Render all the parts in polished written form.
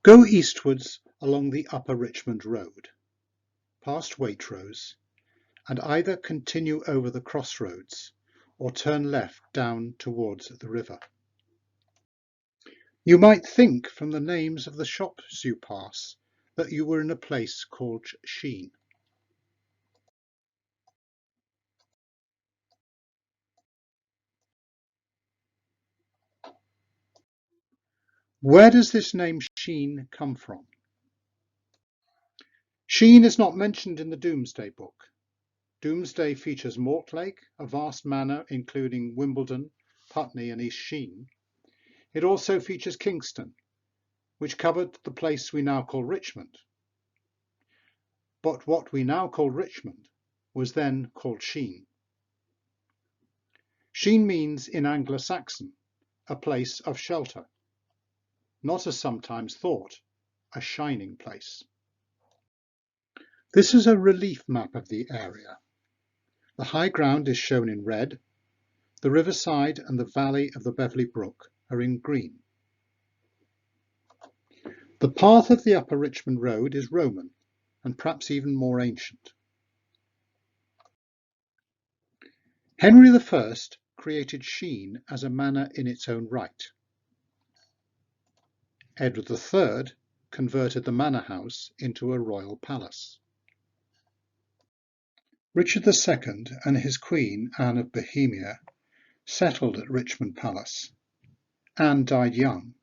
Go eastwards along the Upper Richmond Road, past Waitrose, and either continue over the crossroads or turn left down towards the river. You might think from the names of the shops you pass that you were in a place called Sheen. Where does this name Sheen come from? Sheen is not mentioned in the Domesday Book. Domesday features Mortlake, a vast manor including Wimbledon, Putney and East Sheen. It also features Kingston, which covered the place we now call Richmond. But what we now call Richmond was then called Sheen. Sheen means in Anglo-Saxon a place of shelter, not as sometimes thought, a shining place. This is a relief map of the area. The high ground is shown in red. The riverside and the valley of the Beverley Brook are in green. The path of the Upper Richmond Road is Roman and perhaps even more ancient. Henry I created Sheen as a manor in its own right. Edward III converted the manor house into a royal palace. Richard II and his queen, Anne of Bohemia, settled at Richmond Palace. Anne died young.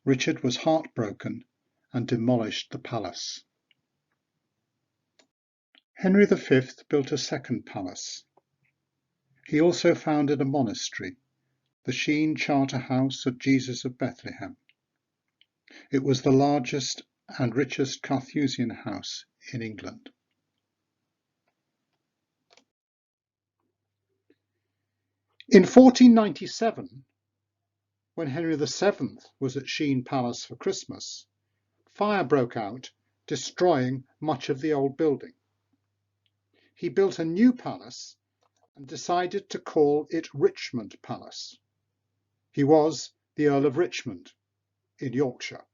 Richard was heartbroken and demolished the palace. Henry V built a second palace. He also founded a monastery, the Sheen Charter House of Jesus of Bethlehem. It was the largest and richest Carthusian house in England. In 1497, when Henry VII was at Sheen Palace for Christmas, fire broke out, destroying much of the old building. He built a new palace and decided to call it Richmond Palace. He was the Earl of Richmond in Yorkshire.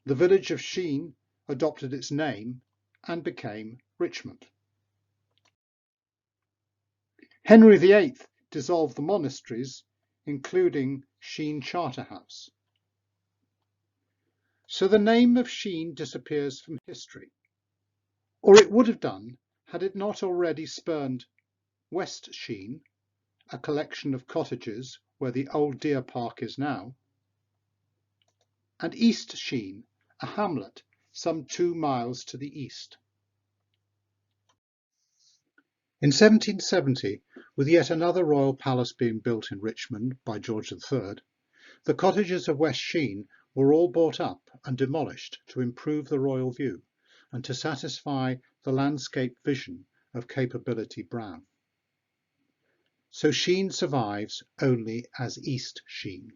The village of Sheen adopted its name and became Richmond. Henry VIII dissolved the monasteries, including Sheen Charter House. So the name of Sheen disappears from history, or it would have done had it not already spurned West Sheen, a collection of cottages where the old deer park is now, and East Sheen, a hamlet some 2 miles to the east. In 1770, with yet another royal palace being built in Richmond by George III, the cottages of West Sheen were all bought up and demolished to improve the royal view and to satisfy the landscape vision of Capability Brown. So Sheen survives only as East Sheen.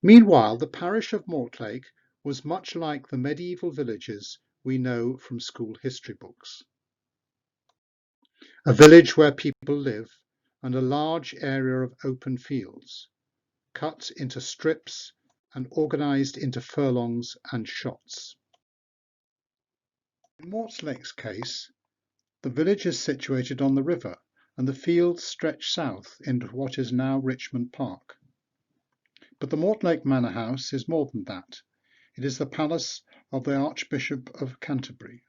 Meanwhile, the parish of Mortlake was much like the medieval villages we know from school history books. A village where people live and a large area of open fields, cut into strips and organised into furlongs and shots. In Mortlake's case, the village is situated on the river and the fields stretch south into what is now Richmond Park. But the Mortlake Manor House is more than that. It is the palace of the Archbishop of Canterbury,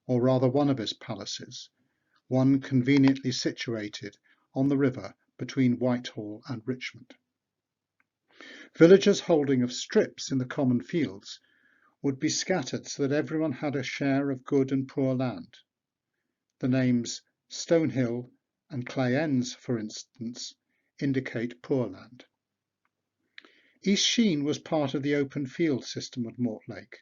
or rather one of his palaces, one conveniently situated on the river between Whitehall and Richmond. Villagers holding of strips in the common fields would be scattered so that everyone had a share of good and poor land. The names Stonehill and Clay Ends, for instance, indicate poor land. East Sheen was part of the open field system at Mortlake.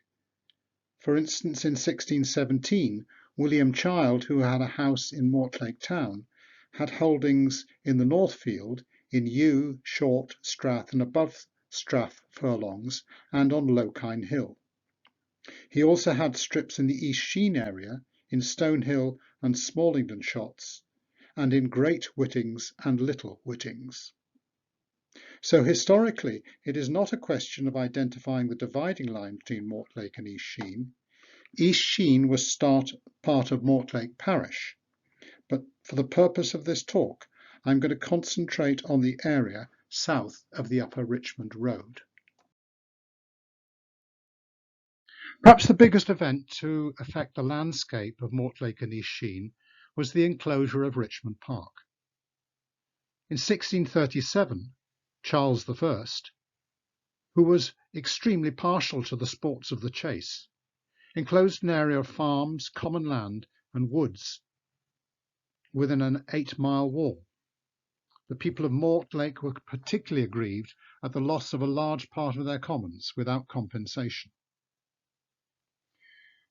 For instance, in 1617, William Child, who had a house in Mortlake town, had holdings in the North Field, in Yew, Short, Strath and above Strath furlongs, and on Lokine Hill. He also had strips in the East Sheen area, in Stonehill and Smallington shots, and in Great Whittings and Little Whittings. So historically, it is not a question of identifying the dividing line between Mortlake and East Sheen. East Sheen was part of Mortlake Parish, but for the purpose of this talk, I'm going to concentrate on the area south of the Upper Richmond Road. Perhaps the biggest event to affect the landscape of Mortlake and East Sheen was the enclosure of Richmond Park. In 1637, Charles I, who was extremely partial to the sports of the chase, enclosed an area of farms, common land and woods within an 8-mile wall. The people of Mortlake were particularly aggrieved at the loss of a large part of their commons without compensation.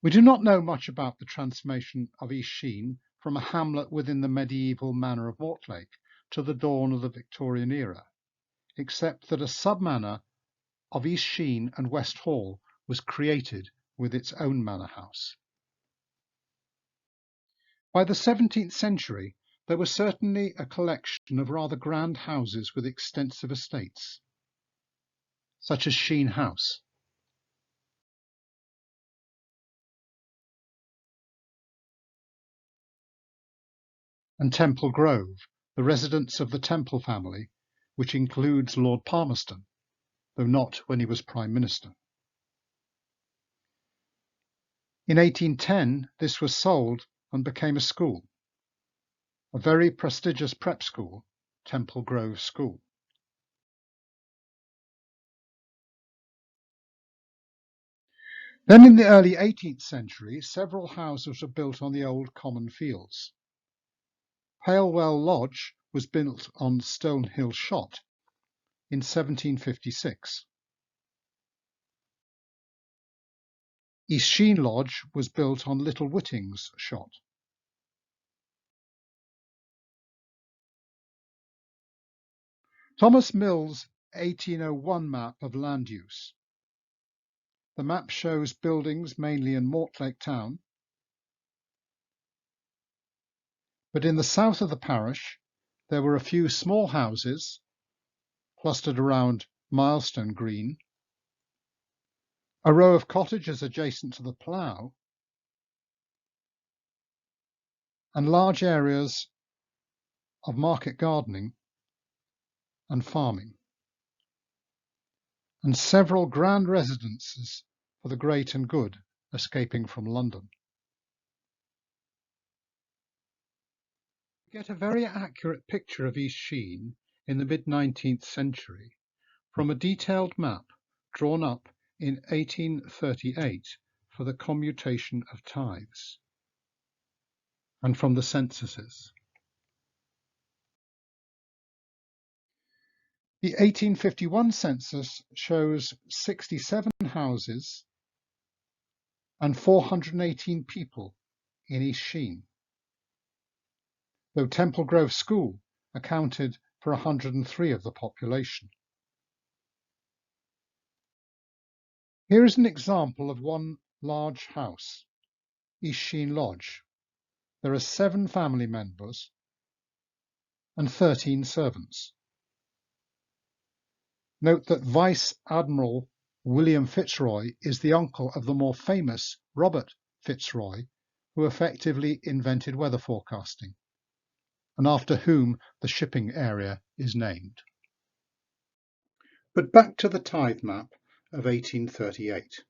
We do not know much about the transformation of East Sheen from a hamlet within the medieval manor of Mortlake to the dawn of the Victorian era, except that a sub-manor of East Sheen and West Hall was created with its own manor house. By the 17th century, there was certainly a collection of rather grand houses with extensive estates, such as Sheen House. And Temple Grove, the residence of the Temple family, which includes Lord Palmerston, though not when he was Prime Minister. In 1810, this was sold and became a school, a very prestigious prep school, Temple Grove School. Then in the early 18th century, several houses were built on the old common fields. Palewell Lodge was built on Stonehill Shot in 1756. East Sheen Lodge was built on Little Whitting's Shot. Thomas Mill's 1801 map of land use. The map shows buildings mainly in Mortlake town, but in the south of the parish there were a few small houses clustered around Milestone Green, a row of cottages adjacent to the plough, and large areas of market gardening and farming, and several grand residences for the great and good escaping from London. We get a very accurate picture of East Sheen in the mid-19th century from a detailed map drawn up in 1838 for the commutation of tithes, and from the censuses. The 1851 census shows 67 houses and 418 people in East Sheen, though Temple Grove School accounted for 103 of the population. Here is an example of one large house, East Sheen Lodge. There are 7 family members and 13 servants. Note that Vice Admiral William Fitzroy is the uncle of the more famous Robert Fitzroy, who effectively invented weather forecasting, and after whom the shipping area is named. But back to the tithe map of 1838.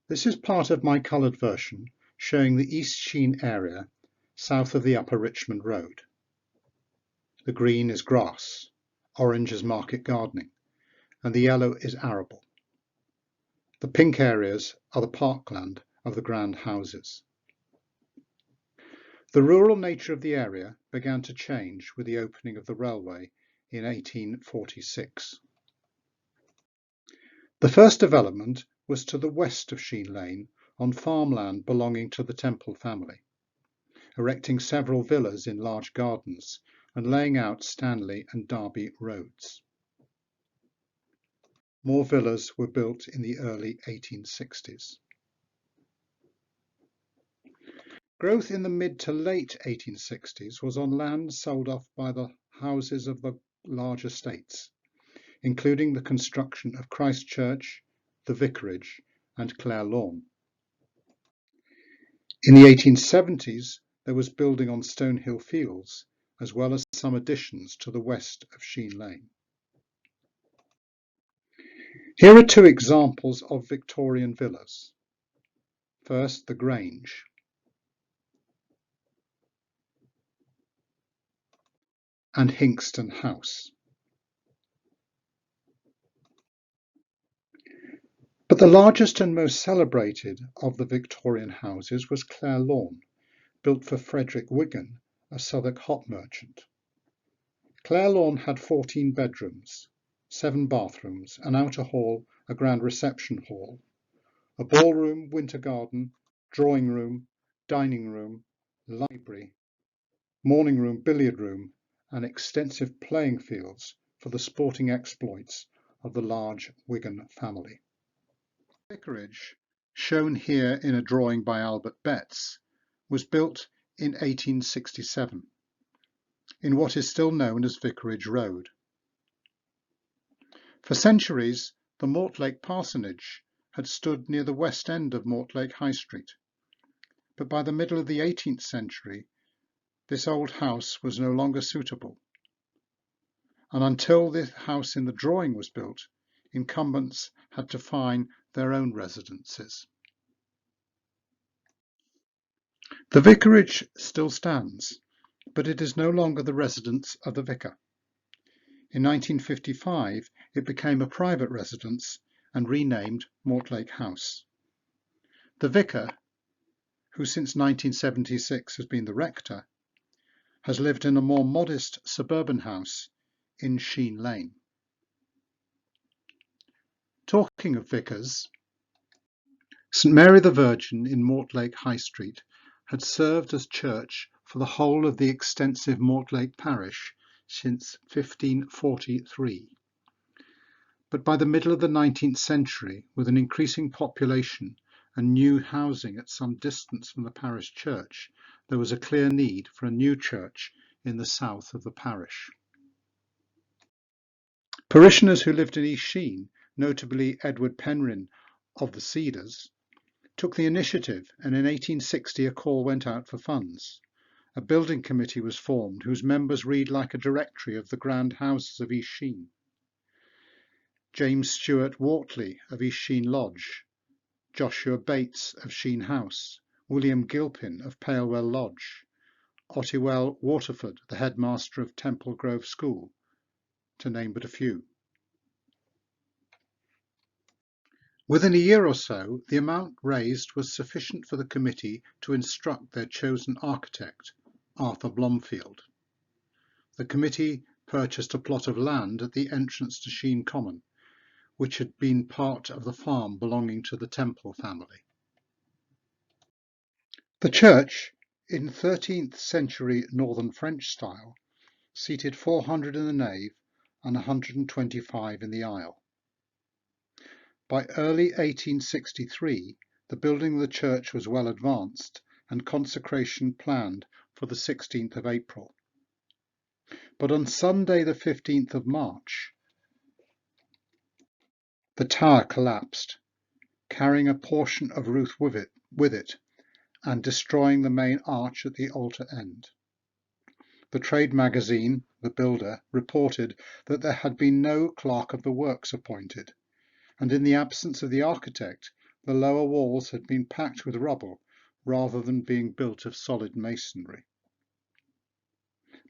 This is part of my coloured version showing the East Sheen area south of the Upper Richmond Road. The green is grass, orange is market gardening, and the yellow is arable. The pink areas are the parkland of the grand houses. The rural nature of the area began to change with the opening of the railway in 1846. The first development was to the west of Sheen Lane on farmland belonging to the Temple family, erecting several villas in large gardens and laying out Stanley and Derby roads. More villas were built in the early 1860s. Growth in the mid to late 1860s was on land sold off by the houses of the large estates, including the construction of Christ Church, the Vicarage and Clare Lawn. In the 1870s, there was building on Stonehill Fields, as well as some additions to the west of Sheen Lane. Here are two examples of Victorian villas. First, the Grange. And Hinxton House. But the largest and most celebrated of the Victorian houses was Clare Lawn, built for Frederick Wigan, a Southwark hop merchant. Clare Lawn had 14 bedrooms, 7 bathrooms, an outer hall, a grand reception hall, a ballroom, winter garden, drawing room, dining room, library, morning room, billiard room, and extensive playing fields for the sporting exploits of the large Wigan family. The vicarage, shown here in a drawing by Albert Betts, was built in 1867 in what is still known as Vicarage Road. For centuries, the Mortlake parsonage had stood near the west end of Mortlake High Street, but by the middle of the 18th century, this old house was no longer suitable, and until the house in the drawing was built, incumbents had to find their own residences. The vicarage still stands, but it is no longer the residence of the vicar. In 1955, it became a private residence and renamed Mortlake House. The vicar, who since 1976 has been the rector, has lived in a more modest suburban house in Sheen Lane. Talking of vicars, St Mary the Virgin in Mortlake High Street had served as church for the whole of the extensive Mortlake parish since 1543. But by the middle of the 19th century, with an increasing population and new housing at some distance from the parish church, there was a clear need for a new church in the south of the parish. Parishioners who lived in East Sheen, notably Edward Penryn of the Cedars, took the initiative, and in 1860 a call went out for funds. A building committee was formed whose members read like a directory of the grand houses of East Sheen. James Stuart Wortley of East Sheen Lodge, Joshua Bates of Sheen House, William Gilpin of Palewell Lodge, Ottewell Waterford, the headmaster of Temple Grove School, to name but a few. Within a year or so, the amount raised was sufficient for the committee to instruct their chosen architect, Arthur Blomfield. The committee purchased a plot of land at the entrance to Sheen Common, which had been part of the farm belonging to the Temple family. The church, in 13th century Northern French style, seated 400 in the nave and 125 in the aisle. By early 1863, the building of the church was well advanced and consecration planned for the 16th of April. But on Sunday the 15th of March, the tower collapsed, carrying a portion of roof with it and destroying the main arch at the altar end. The trade magazine, The Builder, reported that there had been no clerk of the works appointed, and in the absence of the architect, the lower walls had been packed with rubble rather than being built of solid masonry.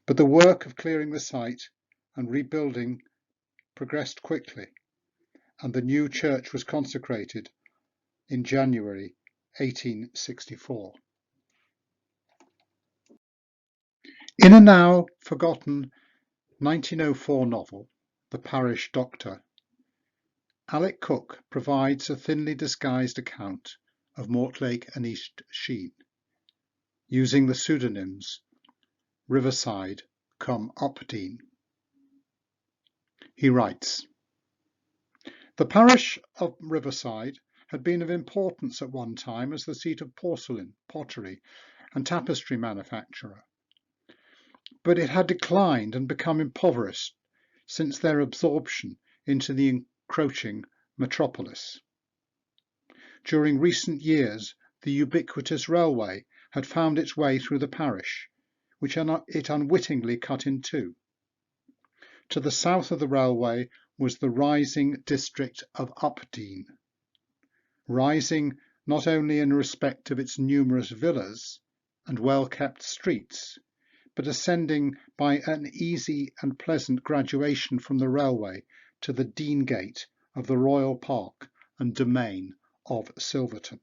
But the work of clearing the site and rebuilding progressed quickly, and the new church was consecrated in January 1864. In a now forgotten 1904 novel, The Parish Doctor, Alec Cook provides a thinly disguised account of Mortlake and East Sheen, using the pseudonyms Riverside cum Updean. He writes, "The parish of Riverside had been of importance at one time as the seat of porcelain, pottery and tapestry manufacture, but it had declined and become impoverished since their absorption into the encroaching metropolis. During recent years, the ubiquitous railway had found its way through the parish, which it unwittingly cut in two. To the south of the railway was the rising district of Updean, rising not only in respect of its numerous villas and well-kept streets, but ascending by an easy and pleasant graduation from the railway to the Dean Gate of the Royal Park and domain of Silverton.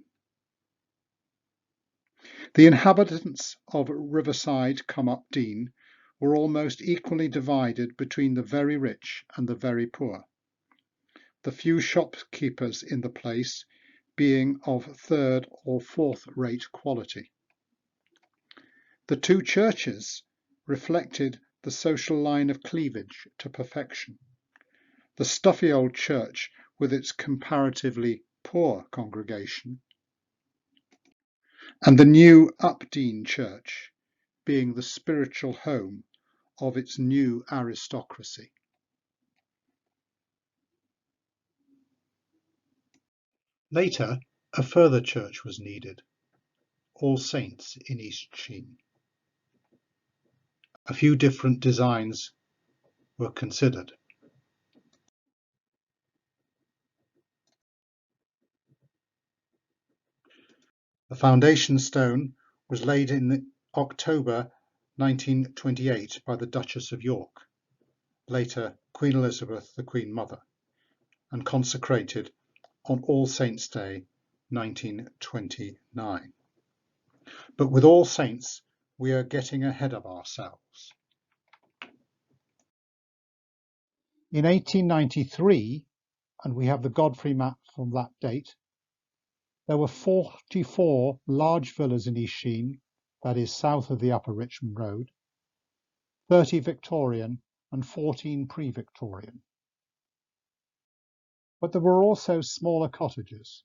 The inhabitants of Riverside come Updean were almost equally divided between the very rich and the very poor, the few shopkeepers in the place being of third or fourth rate quality. The two churches reflected the social line of cleavage to perfection. The stuffy old church with its comparatively poor congregation, and the new Updean church being the spiritual home of its new aristocracy. Later, a further church was needed, All Saints in East Sheen. A few different designs were considered. The foundation stone was laid in October 1928 by the Duchess of York, later Queen Elizabeth, the Queen Mother, and consecrated on All Saints' Day 1929. But with All Saints, we are getting ahead of ourselves. In 1893, and we have the Godfrey map from that date, there were 44 large villas in East Sheen, that is south of the Upper Richmond Road, 30 Victorian and 14 pre-Victorian. But there were also smaller cottages.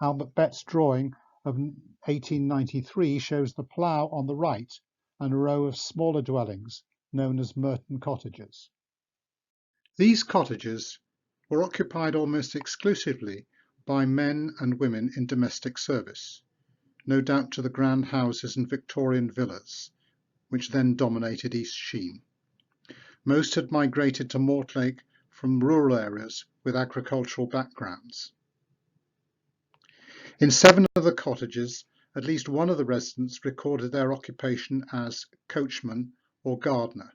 Albert Bett's drawing of 1893 shows the plough on the right and a row of smaller dwellings known as Merton cottages. These cottages were occupied almost exclusively by men and women in domestic service, no doubt to the grand houses and Victorian villas, which then dominated East Sheen. Most had migrated to Mortlake from rural areas with agricultural backgrounds. In 7 of the cottages, at least one of the residents recorded their occupation as coachman or gardener,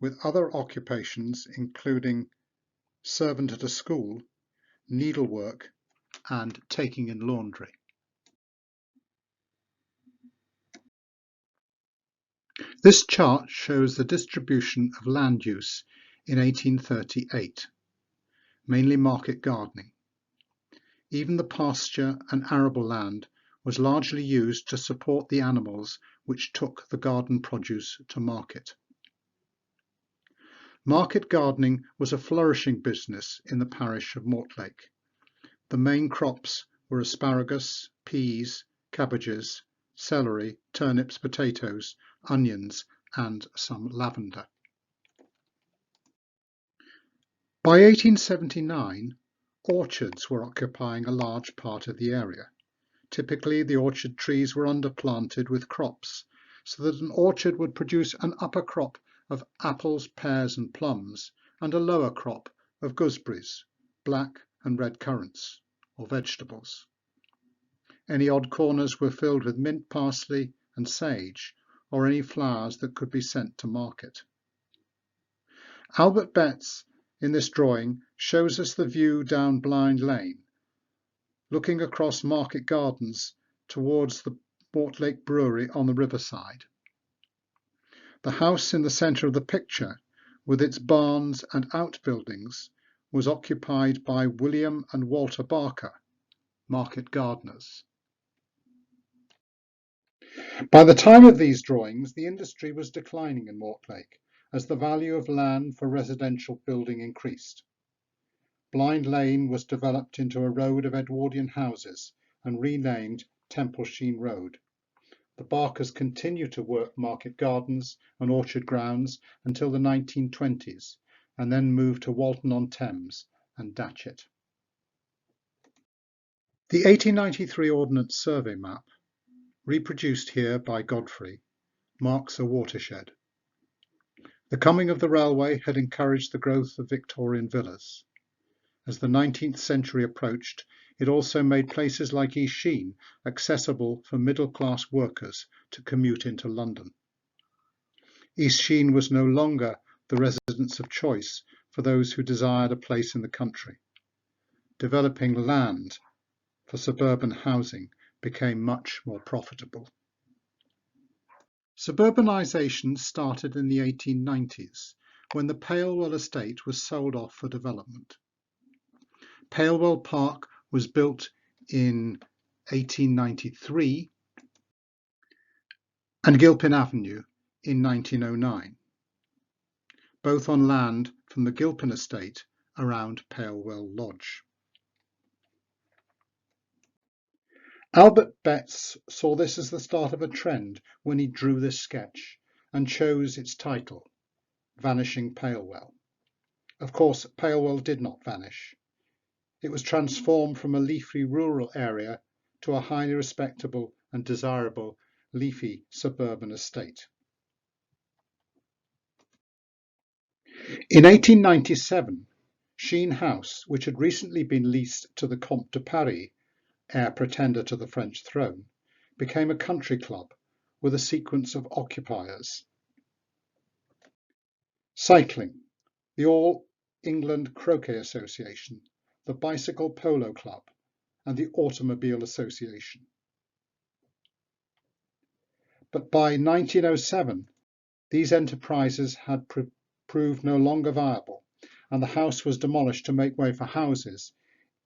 with other occupations including servant at a school, needlework, and taking in laundry. This chart shows the distribution of land use in 1838, mainly market gardening. Even the pasture and arable land was largely used to support the animals which took the garden produce to market. Market gardening was a flourishing business in the parish of Mortlake. The main crops were asparagus, peas, cabbages, celery, turnips, potatoes, onions, and some lavender. By 1879, orchards were occupying a large part of the area. Typically, the orchard trees were underplanted with crops, so that an orchard would produce an upper crop of apples, pears and plums, and a lower crop of gooseberries, black and red currants, or vegetables. Any odd corners were filled with mint, parsley and sage, or any flowers that could be sent to market. Albert Betts, in this drawing, shows us the view down Blind Lane, looking across Market Gardens towards the Mortlake Brewery on the riverside. The house in the centre of the picture, with its barns and outbuildings, was occupied by William and Walter Barker, market gardeners. By the time of these drawings, the industry was declining in Mortlake as the value of land for residential building increased. Blind Lane was developed into a road of Edwardian houses and renamed Temple Sheen Road. The Barkers continued to work market gardens and orchard grounds until the 1920s, and then moved to Walton-on-Thames and Datchet. The 1893 Ordnance Survey map, reproduced here by Godfrey, marks a watershed. The coming of the railway had encouraged the growth of Victorian villas. As the 19th century approached, it also made places like East Sheen accessible for middle-class workers to commute into London. East Sheen was no longer the residence of choice for those who desired a place in the country. Developing land for suburban housing became much more profitable. Suburbanisation started in the 1890s, when the Palewell estate was sold off for development. Palewell Park was built in 1893 and Gilpin Avenue in 1909, both on land from the Gilpin estate around Palewell Lodge. Albert Betts saw this as the start of a trend when he drew this sketch and chose its title, Vanishing Palewell. Of course, Palewell did not vanish. It was transformed from a leafy rural area to a highly respectable and desirable leafy suburban estate. In 1897, Sheen House, which had recently been leased to the Comte de Paris, heir pretender to the French throne, became a country club with a sequence of occupiers. Cycling, the All England Croquet Association, the Bicycle Polo Club, and the Automobile Association. But by 1907, these enterprises had proved no longer viable, and the house was demolished to make way for houses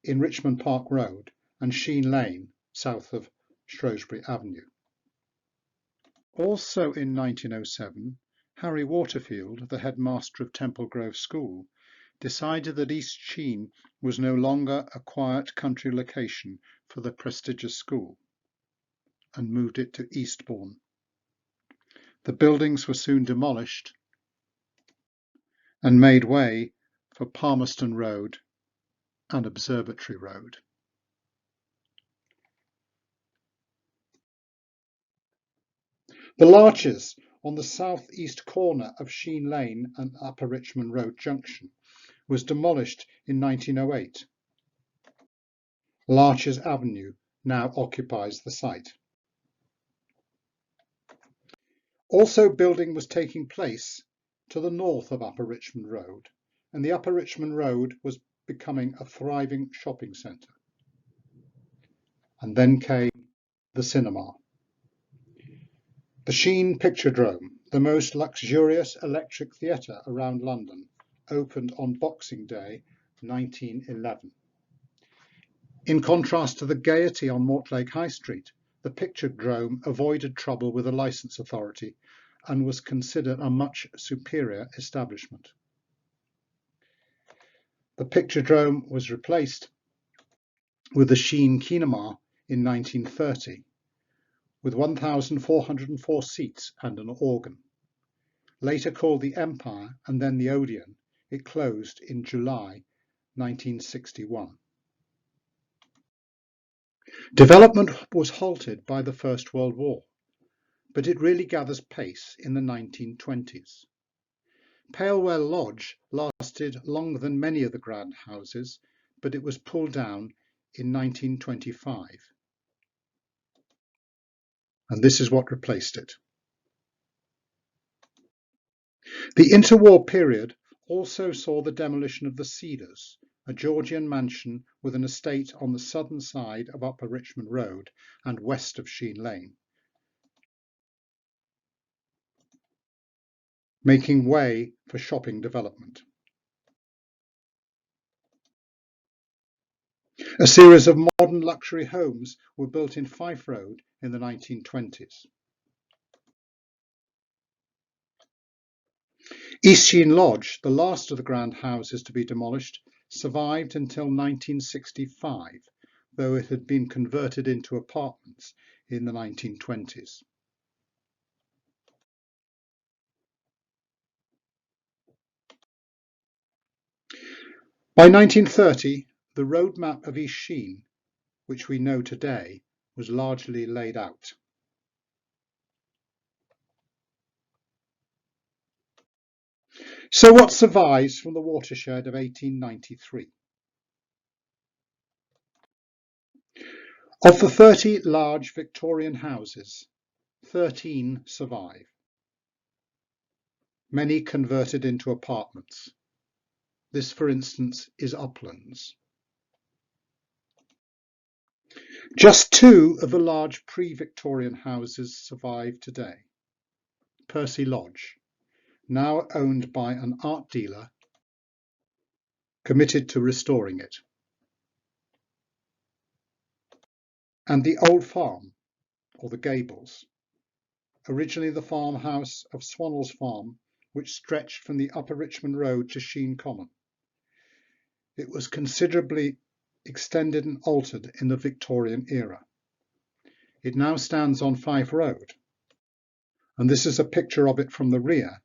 in Richmond Park Road and Sheen Lane, south of Shrewsbury Avenue. Also in 1907, Harry Waterfield, the headmaster of Temple Grove School, decided that East Sheen was no longer a quiet country location for the prestigious school and moved it to Eastbourne. The buildings were soon demolished and made way for Palmerston Road and Observatory Road. The Larches, on the south-east corner of Sheen Lane and Upper Richmond Road Junction, was demolished in 1908. Larches Avenue now occupies the site. Also, building was taking place to the north of Upper Richmond Road, and the Upper Richmond Road was becoming a thriving shopping centre. And then came the cinema. The Sheen Picturedrome, the most luxurious electric theatre around London, opened on Boxing Day 1911. In contrast to the gaiety on Mortlake High Street, the Picturedrome avoided trouble with the licence authority and was considered a much superior establishment. The Picturedrome was replaced with the Sheen Kinema in 1930, with 1,404 seats and an organ. Later called the Empire and then the Odeon, it closed in July 1961. Development was halted by the First World War, but it really gathers pace in the 1920s. Palewell Lodge lasted longer than many of the grand houses, but it was pulled down in 1925. And this is what replaced it. The interwar period also saw the demolition of the Cedars, a Georgian mansion with an estate on the southern side of Upper Richmond Road and west of Sheen Lane, making way for shopping development. A series of modern luxury homes were built in Fife Road in the 1920s. East Sheen Lodge, the last of the grand houses to be demolished, survived until 1965, though it had been converted into apartments in the 1920s. By 1930, the road map of East Sheen, which we know today, was largely laid out. So what survives from the watershed of 1893? Of the 30 large Victorian houses, 13 survive, many converted into apartments. This, for instance, is Uplands. Just 2 of the large pre-Victorian houses survive today. Percy Lodge, now owned by an art dealer committed to restoring it, and the Old Farm, or the Gables, originally the farmhouse of Swannell's Farm, which stretched from the Upper Richmond Road to Sheen Common. It was considerably extended and altered in the Victorian era. It now stands on Fife Road, and this is a picture of it from the rear,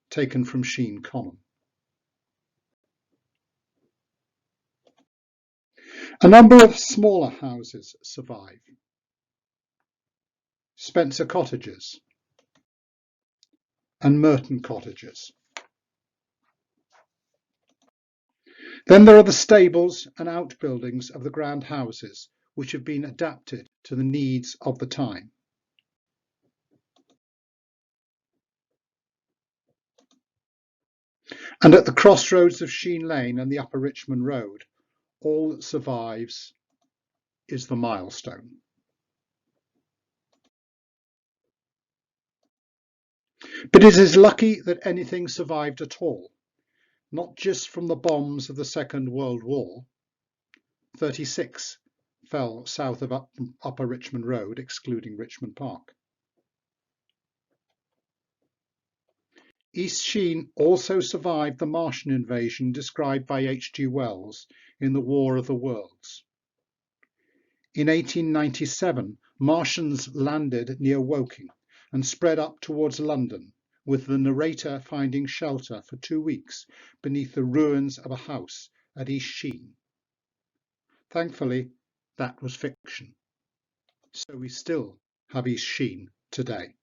taken from Sheen Common. A number of smaller houses survive. Spencer Cottages and Merton Cottages. Then there are the stables and outbuildings of the grand houses, which have been adapted to the needs of the time. And at the crossroads of Sheen Lane and the Upper Richmond Road, all that survives is the milestone. But it is lucky that anything survived at all, not just from the bombs of the Second World War. 36 fell south of Upper Richmond Road, excluding Richmond Park. East Sheen also survived the Martian Invasion described by H.G. Wells in The War of the Worlds. In 1897, Martians landed near Woking and spread up towards London, with the narrator finding shelter for 2 weeks beneath the ruins of a house at East Sheen. Thankfully, that was fiction. So we still have East Sheen today.